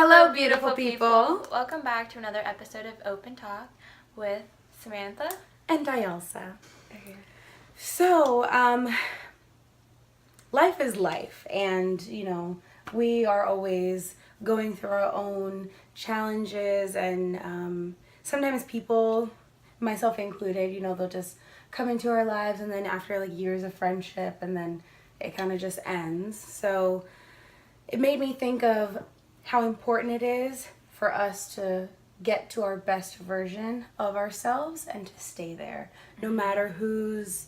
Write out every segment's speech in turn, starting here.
Hello, beautiful people. Welcome back to another episode of OpenTalk with Samantha and Dielsa. So, life is life, and we are always going through our own challenges, and sometimes people, myself included, they'll just come into our lives, and then after like years of friendship, and then it kind of just ends. So it made me think of how important it is for us to get to our best version of ourselves and to stay there. No matter who's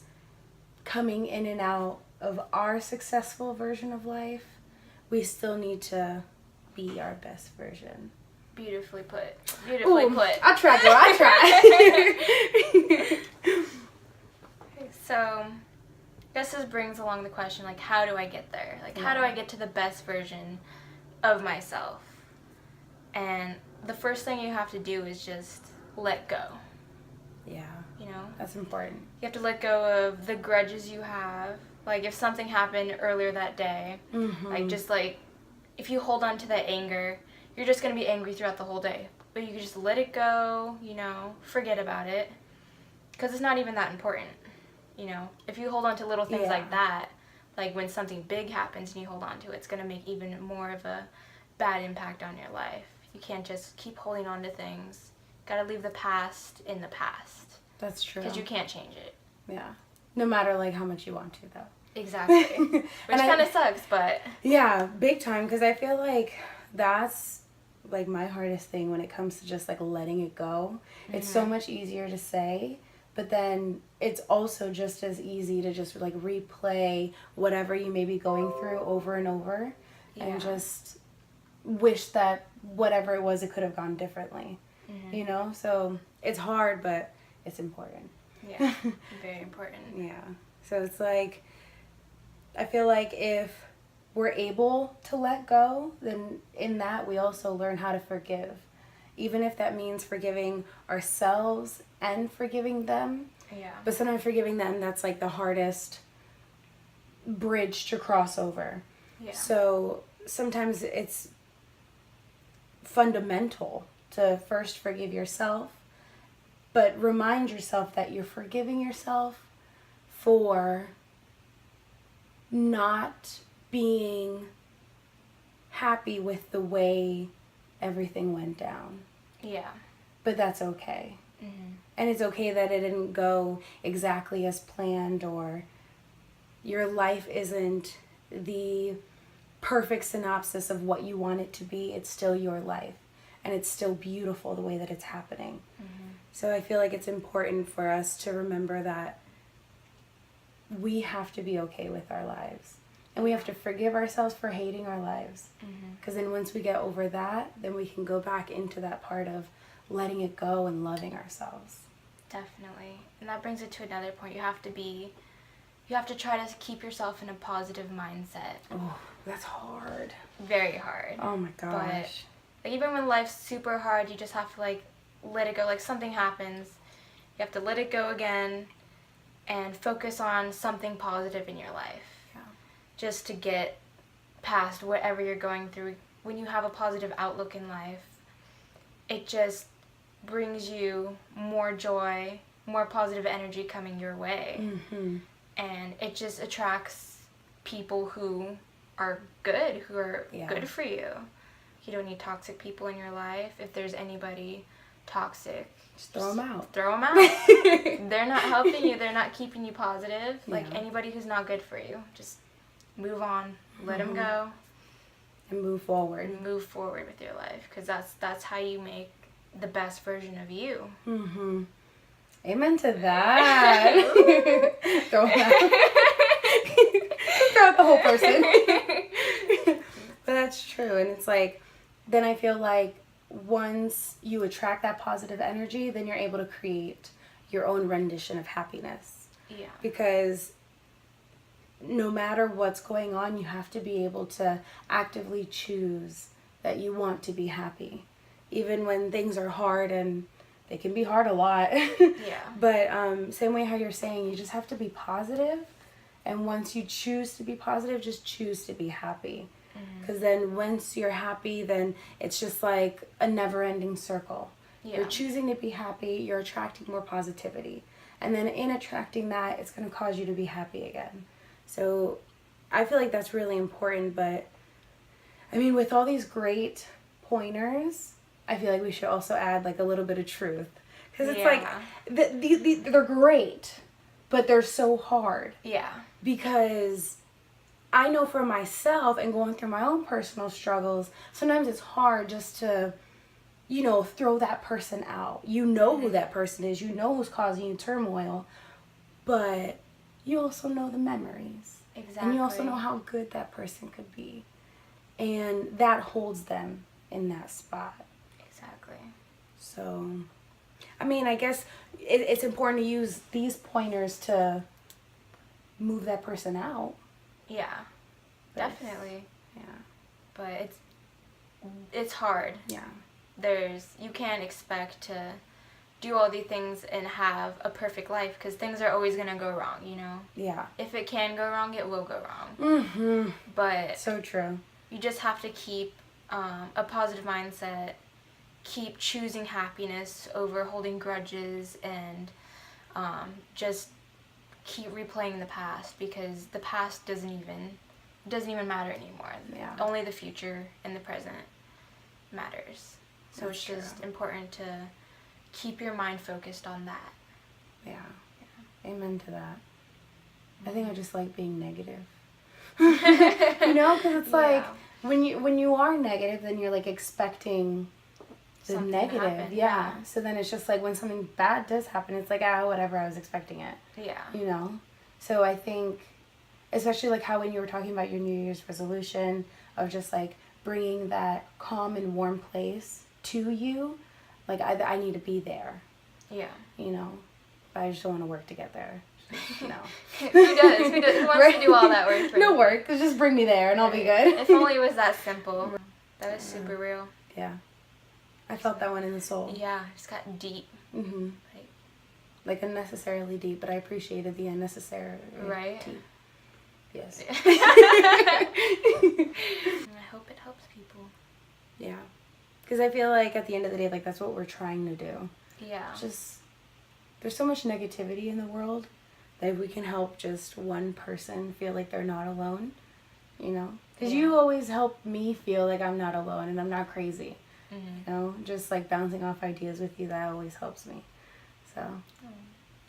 coming in and out of our successful version of life, we still need to be our best version. Beautifully put. Beautifully put. I try, girl. I try. So, I guess this brings along the question, like, how do I get there? Like, how do I get to the best version of myself? And the first thing you have to do is just let go. Yeah. That's important. You have to let go of the grudges you have. Like, if something happened earlier that day, if you hold on to that anger, you're just going to be angry throughout the whole day. But you can just let it go, forget about it. Because it's not even that important. If you hold on to little things like that, like when something big happens and you hold on to it, it's going to make even more of a bad impact on your life. You can't just keep holding on to things. Got to leave the past in the past. That's true. Because you can't change it. Yeah. No matter like how much you want to, though. Exactly. Which kind of sucks, but... Yeah, big time. Because I feel like that's like my hardest thing when it comes to just like letting it go. Mm-hmm. It's so much easier to say, but then it's also just as easy to just like replay whatever you may be going through over and over and just wish that whatever it was, it could have gone differently. Mm-hmm. So it's hard, but it's important. Yeah, very important. Yeah. So it's like, I feel like if we're able to let go, then in that we also learn how to forgive. Even if that means forgiving ourselves and forgiving them. Yeah. But sometimes forgiving them, that's like the hardest bridge to cross over. Yeah. So sometimes it's fundamental to first forgive yourself, but remind yourself that you're forgiving yourself for not being happy with the way everything went down. Yeah. But that's okay. Mm-hmm. And it's okay that it didn't go exactly as planned, or your life isn't the perfect synopsis of what you want it to be. It's still your life. And it's still beautiful the way that it's happening. Mm-hmm. So I feel like it's important for us to remember that we have to be okay with our lives. And we have to forgive ourselves for hating our lives. Because then once we get over that, then we can go back into that part of letting it go and loving ourselves. Definitely. And that brings it to another point. You have to try to keep yourself in a positive mindset. Oh, that's hard. Very hard. Oh my gosh. But even when life's super hard, you just have to like let it go. Like something happens, you have to let it go again and focus on something positive in your life. Yeah. Just to get past whatever you're going through. When you have a positive outlook in life, it just brings you more joy, more positive energy coming your way. Mm-hmm. And it just attracts people who are good, good for you. You don't need toxic people in your life. If there's anybody toxic, just throw them out. Throw them out. They're not helping you. They're not keeping you positive. Like anybody who's not good for you, just move on. Let them go. And move forward. And move forward with your life, because that's how you make the best version of you. Mm-hmm. Amen to that. Throw it out. Throw out the whole person. But that's true. And it's like, then I feel like once you attract that positive energy, then you're able to create your own rendition of happiness. Yeah. Because no matter what's going on, you have to be able to actively choose that you want to be happy. Even when things are hard, and they can be hard a lot. Yeah. But same way how you're saying, you just have to be positive. And once you choose to be positive, just choose to be happy. Because then once you're happy, then it's just like a never-ending circle. Yeah. You're choosing to be happy, you're attracting more positivity. And then in attracting that, it's going to cause you to be happy again. So I feel like that's really important. But I mean, with all these great pointers, I feel like we should also add like a little bit of truth. Because it's like, they're great, but they're so hard. Yeah. Because I know for myself and going through my own personal struggles, sometimes it's hard just to, you know, throw that person out. You know who that person is. You know who's causing you turmoil. But you also know the memories. Exactly. And you also know how good that person could be. And that holds them in that spot. Exactly. So, I mean, I guess it's important to use these pointers to move that person out. Yeah. Definitely. Yeah. But it's hard. Yeah. You can't expect to do all these things and have a perfect life, because things are always going to go wrong, you know? Yeah. If it can go wrong, it will go wrong. Mm-hmm. But so true. You just have to keep a positive mindset, keep choosing happiness over holding grudges, and just keep replaying the past, because the past doesn't even matter anymore. Yeah. Only the future and the present matters. So That's it's just true. important to keep your mind focused on that. Yeah. Amen to that. I think I just like being negative. You know, because it's like when you are negative, then you're like expecting the Something negative. to happen. Yeah. So then it's just like when something bad does happen, it's like, whatever, I was expecting it. Yeah. You know? So I think, especially like how when you were talking about your New Year's resolution of just like bringing that calm and warm place to you, like I need to be there. Yeah. You know? But I just don't want to work to get there. No. Who does? Who wants to do all that work for No you? work. Just bring me there and I'll be good. If only it was that simple. That was super real. Yeah. I felt that one in the soul. Yeah, it just got deep. Mm-hmm. Like unnecessarily deep, but I appreciated the unnecessary Right? deep. Yes. I hope it helps people. Yeah. Because I feel like at the end of the day, like that's what we're trying to do. Yeah. Just, there's so much negativity in the world that if we can help just one person feel like they're not alone, you know? Because you always help me feel like I'm not alone and I'm not crazy. Mm-hmm. You know? Just like bouncing off ideas with you, that always helps me.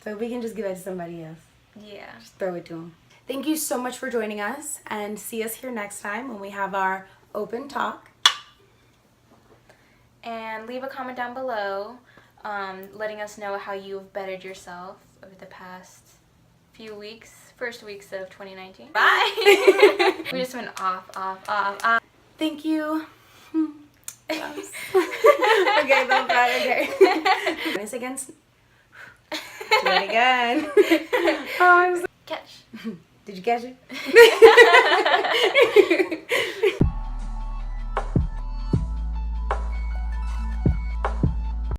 So we can just give that to somebody else. Yeah. Just throw it to them. Thank you so much for joining us, and see us here next time when we have our open talk. And leave a comment down below, letting us know how you've bettered yourself over the past few weeks, first weeks of 2019. Bye! We just went off. Thank you. Okay, that's bad. Okay. Once again. Do it again. Oh, Catch. Did you catch it?